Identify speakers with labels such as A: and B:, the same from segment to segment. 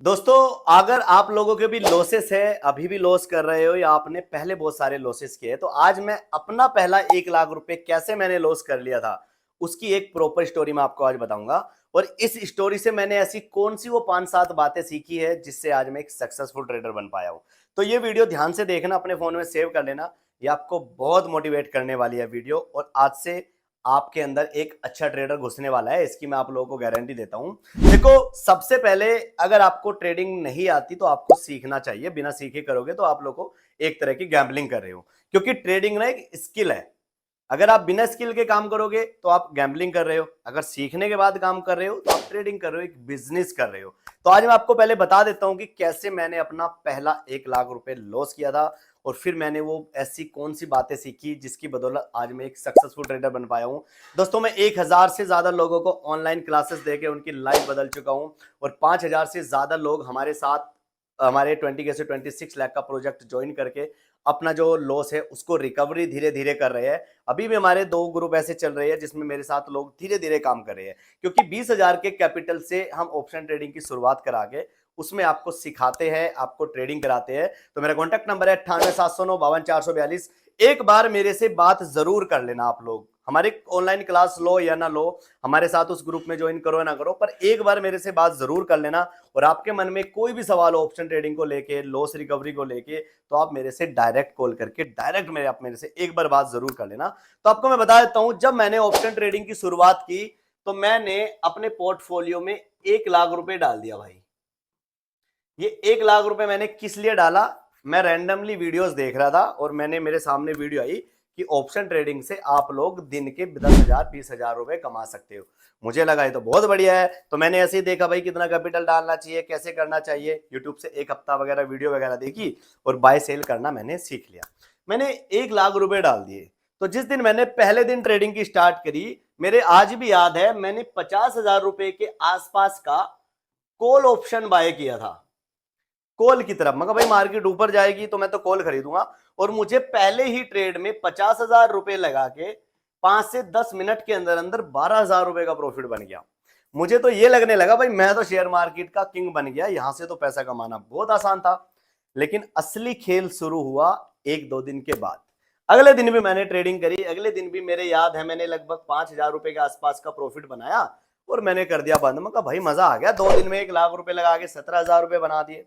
A: दोस्तों, अगर आप लोगों के भी लॉसेस है, अभी भी लॉस कर रहे हो या आपने पहले बहुत सारे लॉसेस किए, तो आज मैं अपना पहला 1 लाख रुपए कैसे मैंने लॉस कर लिया था उसकी एक प्रॉपर स्टोरी मैं आपको आज बताऊंगा। और इस स्टोरी से मैंने ऐसी कौन सी वो 5-7 बातें सीखी है जिससे आज मैं एक सक्सेसफुल ट्रेडर बन पाया हूं। तो ये वीडियो ध्यान से देखना, अपने फोन में सेव कर लेना। ये आपको बहुत मोटिवेट करने वाली है वीडियो, और आज से आपके अंदर एक अच्छा ट्रेडर घुसने वाला है, इसकी मैं आप लोगों को गारंटी देता हूं। देखो, सबसे पहले अगर आपको ट्रेडिंग नहीं आती तो आपको सीखना चाहिए। बिना सीखे करोगे तो आप लोग को एक तरह की गैम्बलिंग कर रहे हो, क्योंकि ट्रेडिंग ना एक स्किल है। अगर आप बिना स्किल के काम करोगे तो आप गैम्बलिंग कर रहे हो, अगर सीखने के बाद काम कर रहे हो तो आप ट्रेडिंग कर रहे हो, एक बिजनेस कर रहे हो। तो आज मैं आपको पहले बता देता हूं कि कैसे मैंने अपना पहला 1 लाख रुपए लॉस किया था, और फिर मैंने वो ऐसी कौन सी बातें सीखी जिसकी बदौलत आज मैं एक सक्सेसफुल ट्रेडर बन पाया हूं। दोस्तों, मैं 1000 से ज्यादा लोगों को ऑनलाइन क्लासेस देके उनकी लाइफ बदल चुका हूं, और 5000 से ज्यादा लोग हमारे साथ हमारे 20 के से 26 लाख का प्रोजेक्ट ज्वाइन करके अपना जो लॉस है उसको रिकवरी धीरे धीरे कर रहे हैं। अभी भी हमारे 2 ग्रुप ऐसे चल रहे हैं जिसमें मेरे साथ लोग धीरे धीरे काम कर रहे हैं, क्योंकि 20,000 के कैपिटल से हम ऑप्शन ट्रेडिंग की शुरुआत करा के उसमें आपको सिखाते हैं, आपको ट्रेडिंग कराते हैं। तो मेरा कॉन्टैक्ट नंबर है 98,709,52,442। एक बार मेरे से बात जरूर कर लेना। आप लोग हमारी ऑनलाइन क्लास लो या ना लो, हमारे साथ उस ग्रुप में ज्वाइन करो या ना करो, पर एक बार मेरे से बात जरूर कर लेना। और आपके मन में कोई भी सवाल हो ऑप्शन ट्रेडिंग को लेके, लॉस रिकवरी को लेके, तो आप मेरे से डायरेक्ट कॉल करके डायरेक्ट मेरे से एक बार बात जरूर कर लेना। तो आपको मैं बता देता हूं, जब मैंने ऑप्शन ट्रेडिंग की शुरुआत की तो मैंने अपने पोर्टफोलियो में 1 लाख रुपए डाल दिया भाई। ये 1 लाख रुपए मैंने किस लिए डाला? मैं रैंडमली वीडियोस देख रहा था और मेरे सामने वीडियो आई कि ऑप्शन ट्रेडिंग से आप लोग दिन के 10,000 20,000 रुपए कमा सकते हो। मुझे लगा ये तो बहुत बढ़िया है, तो मैंने ऐसे ही देखा भाई कितना कैपिटल डालना चाहिए, कैसे करना चाहिए। यूट्यूब से एक हफ्ता वगैरह वीडियो वगैरह देखी और बाय सेल करना मैंने सीख लिया। मैंने 1 लाख रुपए डाल दिए। तो जिस दिन मैंने पहले दिन ट्रेडिंग की स्टार्ट करी, मेरे आज भी याद है, मैंने 50,000 रुपए के आसपास का कॉल ऑप्शन बाय किया था। कॉल की तरफ मगर भाई मार्केट ऊपर जाएगी तो मैं तो कॉल खरीदूंगा, और मुझे पहले ही ट्रेड में 50,000 रुपए लगा के 5 से 10 मिनट के अंदर अंदर 12,000 रुपए का प्रॉफिट बन गया। मुझे तो ये लगने लगा भाई मैं तो शेयर मार्केट का किंग बन गया, यहां से तो पैसा कमाना बहुत आसान था। लेकिन असली खेल शुरू हुआ 1-2 दिन के बाद। अगले दिन भी मैंने ट्रेडिंग करी, अगले दिन भी मेरे याद है मैंने लगभग 5,000 रुपए के आसपास का प्रॉफिट बनाया, और मैंने कर दिया बंद। मैं कहा भाई मजा आ गया, 2 दिन में 1 लाख रुपए लगा के 17,000 रुपए बना दिए।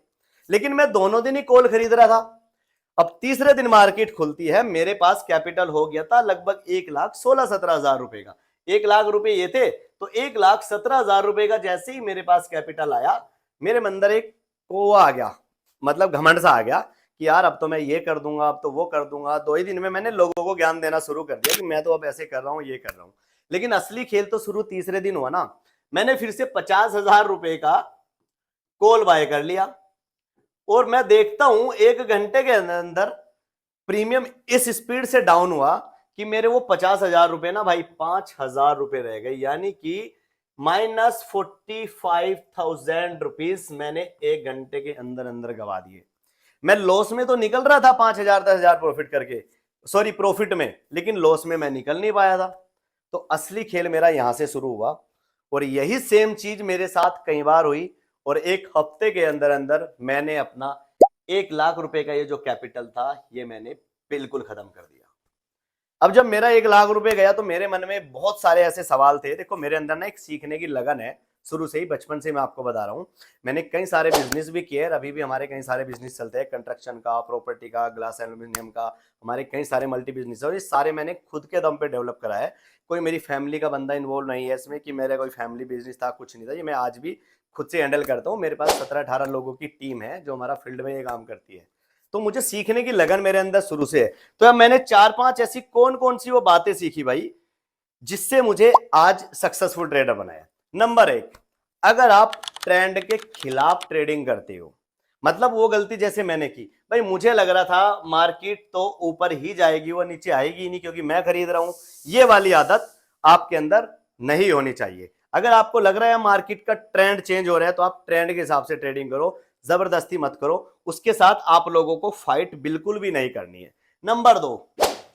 A: लेकिन मैं दोनों दिन ही कॉल खरीद रहा था। अब तीसरे दिन मार्केट खुलती है, मेरे पास कैपिटल हो गया था लगभग 1,16,17,000 रुपए का। 1 लाख रुपए ये थे, तो 1,17,000 रुपए का जैसे ही मेरे पास कैपिटल आया, मेरे अंदर एक वो आ गया, मतलब घमंड सा आ गया कि यार अब तो मैं ये कर दूंगा, अब तो वो कर दूंगा। 2 ही दिन में मैंने लोगों को ज्ञान देना शुरू कर दिया कि मैं तो अब ऐसे कर रहा हूं, ये कर रहा हूं। लेकिन असली खेल तो शुरू तीसरे दिन हुआ ना। मैंने फिर से 50,000 रुपए का कॉल बाय कर लिया, और मैं देखता हूं 1 घंटे के अंदर प्रीमियम इस स्पीड से डाउन हुआ कि मेरे वो 50,000 रुपए ना भाई 5,000 रुपए रह गए, यानी कि -45,000 रुपीज मैंने 1 घंटे के अंदर अंदर गवा दिए। मैं लॉस में तो निकल रहा था 5,000 10,000 प्रॉफिट करके, सॉरी प्रॉफिट में, लेकिन लॉस में मैं निकल नहीं पाया था। तो असली खेल मेरा यहां से शुरू हुआ, और यही सेम चीज मेरे साथ कई बार हुई, और एक हफ्ते के अंदर अंदर मैंने अपना 1 लाख रुपए का ये जो कैपिटल था ये मैंने बिल्कुल खत्म कर दिया। अब जब मेरा 1 लाख रुपए गया तो मेरे मन में बहुत सारे ऐसे सवाल थे। देखो, मेरे अंदर ना एक सीखने की लगन है शुरू से ही, बचपन से मैं आपको बता रहा हूँ। मैंने कई सारे बिजनेस भी किए, अभी भी हमारे कई सारे बिजनेस चलते हैं, कंस्ट्रक्शन का, प्रॉपर्टी का, ग्लास एल्यूमिनियम का, हमारे कई सारे मल्टी बिजनेस है, और ये सारे मैंने खुद के दम पे डेवलप करा है। कोई मेरी फैमिली का बंदा इन्वॉल्व नहीं है इसमें कि मेरा कोई फैमिली बिजनेस था, कुछ नहीं था। ये मैं आज भी खुद से हैंडल करता हूँ। मेरे पास 17-18 लोगों की टीम है जो हमारा फील्ड में ये काम करती है। तो मुझे सीखने की लगन मेरे अंदर शुरू से है। तो अब मैंने 4-5 ऐसी कौन कौन सी वो बातें सीखी भाई जिससे मुझे आज सक्सेसफुल ट्रेडर बनाया। नंबर 1, अगर आप ट्रेंड के खिलाफ ट्रेडिंग करते हो, मतलब वो गलती जैसे मैंने की भाई, मुझे लग रहा था मार्केट तो ऊपर ही जाएगी, वो नीचे आएगी ही नहीं क्योंकि मैं खरीद रहा हूं। ये वाली आदत आपके अंदर नहीं होनी चाहिए। अगर आपको लग रहा है मार्केट का ट्रेंड चेंज हो रहा है तो आप ट्रेंड के हिसाब से ट्रेडिंग करो, जबरदस्ती मत करो। उसके साथ आप लोगों को फाइट बिल्कुल भी नहीं करनी है। नंबर 2,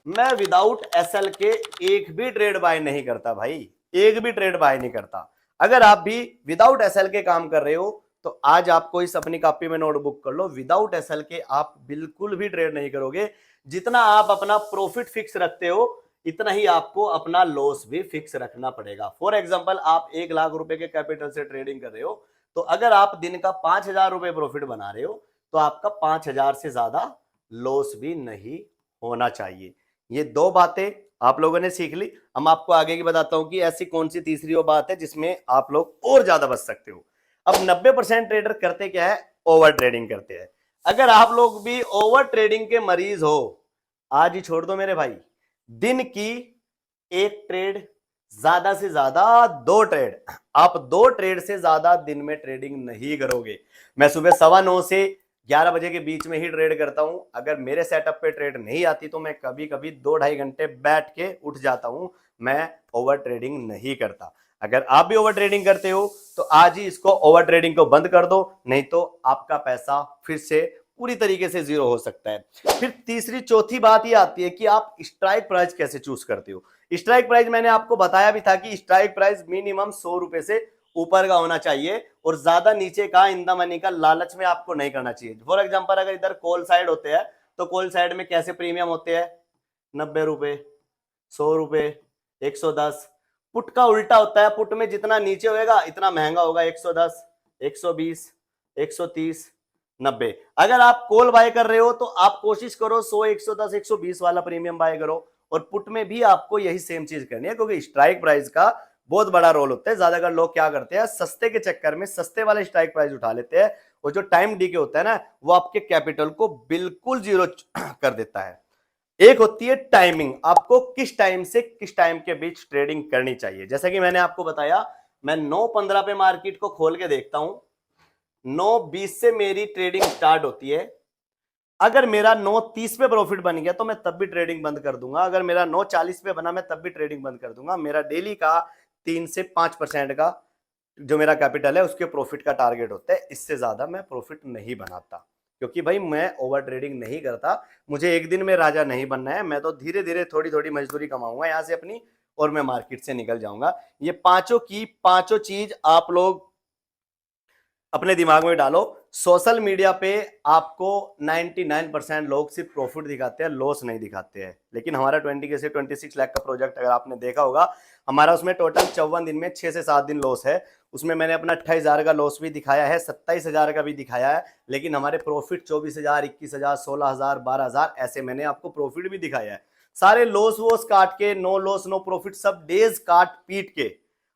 A: मैं विदाउट एसएल के एक भी ट्रेड बाय नहीं करता भाई, एक भी ट्रेड बाय नहीं करता। अगर आप भी विदाउट एसएल के काम कर रहे हो तो आज आपको इस अपनी कॉपी में नोटबुक कर लो, विदाउट एसएल के आप बिल्कुल भी ट्रेड नहीं करोगे। जितना आप अपना प्रॉफिट फिक्स रखते हो इतना ही आपको अपना लॉस भी फिक्स रखना पड़ेगा। फॉर एग्जांपल आप 1 लाख रुपए के कैपिटल से ट्रेडिंग कर रहे हो, तो अगर आप दिन का 5,000 रुपए प्रॉफिट बना रहे हो तो आपका 5,000 से ज्यादा लॉस भी नहीं होना चाहिए। ये 2 बातें आप लोगों ने सीख ली। हम आपको आगे की बताता हूं कि ऐसी कौन सी तीसरी वो बात है जिसमें आप लोग और ज्यादा बच सकते हो। अब 90% ट्रेडर करते क्या है, ओवर ट्रेडिंग करते हैं। अगर आप लोग भी ओवर ट्रेडिंग के मरीज हो, आज ही छोड़ दो मेरे भाई। दिन की 1 ट्रेड, ज्यादा से ज्यादा 2 ट्रेड, आप 2 ट्रेड से ज्यादा दिन में ट्रेडिंग नहीं करोगे। मैं सुबह 9:15 से 11 बजे के बीच में ही ट्रेड करता हूं। अगर मेरे सेटअप पे ट्रेड नहीं आती तो मैं कभी कभी 2-2.5 घंटे बैठ के उठ जाता हूं। मैं ओवर ट्रेडिंग नहीं करता। अगर आप भी ओवर ट्रेडिंग करते हो तो आज ही इसको ओवर ट्रेडिंग को बंद कर दो, नहीं तो आपका पैसा फिर से पूरी तरीके से जीरो हो सकता है। फिर तीसरी चौथी बात ये आती है कि आप स्ट्राइक प्राइस कैसे चूज करते हो। स्ट्राइक प्राइस मैंने आपको बताया भी था कि स्ट्राइक प्राइस मिनिमम 100 रुपए से ऊपर का होना चाहिए और ज्यादा नीचे का इन द मनी का लालच में आपको नहीं करना चाहिए। फॉर एग्जांपल अगर इधर कॉल साइड होते हैं तो कॉल साइड में कैसे प्रीमियम होते हैं, 90 रुपए, 100 रुपए, 110। पुट का उल्टा होता है, पुट में जितना नीचे होएगा इतना महंगा होगा, 110, 120, 130, 90। अगर आप कॉल बाय कर रहे हो तो आप कोशिश करो 100, 110, 120 वाला प्रीमियम बाय करो। और पुट में भी आपको यही सेम चीज करनी है, क्योंकि स्ट्राइक प्राइस का बहुत बड़ा रोल होता है। ज्यादातर लोग क्या करते हैं, सस्ते के चक्कर में सस्ते वाले स्ट्राइक प्राइस उठा लेते हैं और जो टाइम डी के होता है ना, वो आपके कैपिटल को बिल्कुल जीरो कर देता है। एक होती है टाइमिंग, आपको किस टाइम से किस टाइम के बीच ट्रेडिंग करनी चाहिए। जैसा कि मैंने आपको बताया, मैं 9:15 पे मार्केट को खोल के देखता हूं, 9:20 से मेरी ट्रेडिंग स्टार्ट होती है। अगर मेरा 9:30 पे प्रॉफिट बन गया तो मैं तब भी ट्रेडिंग बंद कर दूंगा। अगर मेरा 9:40 पे बना मैं तब भी ट्रेडिंग बंद कर दूंगा। मेरा डेली का 3 से 5% का जो मेरा कैपिटल है उसके प्रॉफिट का टारगेट होता है। इससे ज्यादा मैं प्रॉफिट नहीं बनाता, क्योंकि भाई मैं ओवर ट्रेडिंग नहीं करता। मुझे एक दिन में राजा नहीं बनना है। मैं तो धीरे धीरे थोड़ी थोड़ी मजदूरी कमाऊंगा यहां से अपनी, और मैं मार्केट से निकल जाऊंगा। ये पांचों की पांचों चीज आप लोग अपने दिमाग में डालो। सोशल मीडिया पे आपको 99% लोग सिर्फ प्रॉफिट दिखाते हैं, लॉस नहीं दिखाते हैं। लेकिन हमारा 20 से 26 लाख का प्रोजेक्ट अगर आपने देखा होगा, हमारा उसमें टोटल 54 दिन में 6 से 7 दिन लॉस है। उसमें मैंने अपना 28,000 का लॉस भी दिखाया है, 27,000 का भी दिखाया है। लेकिन हमारे प्रॉफिट 24,000, 21,000, 16,000, 12,000 ऐसे मैंने आपको प्रॉफिट भी दिखाया है। सारे लॉस वॉस काट के, नो लॉस नो प्रॉफिट, सब डेज काट पीट के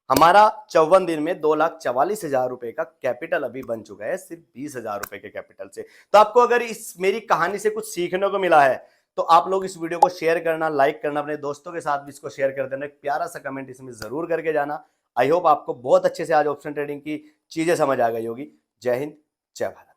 A: हमारा 54 दिन में 2,44,000 रुपए का कैपिटल अभी बन चुका है, सिर्फ 20,000 रुपए के कैपिटल से। तो आपको अगर इस मेरी कहानी से कुछ सीखने को मिला है तो आप लोग इस वीडियो को शेयर करना, लाइक करना, अपने दोस्तों के साथ भी इसको शेयर कर देना। एक प्यारा सा कमेंट इसमें जरूर करके जाना। आई होप आपको बहुत अच्छे से आज ऑप्शन ट्रेडिंग की चीजें समझ आ गई होगी। जय हिंद, जय भारत।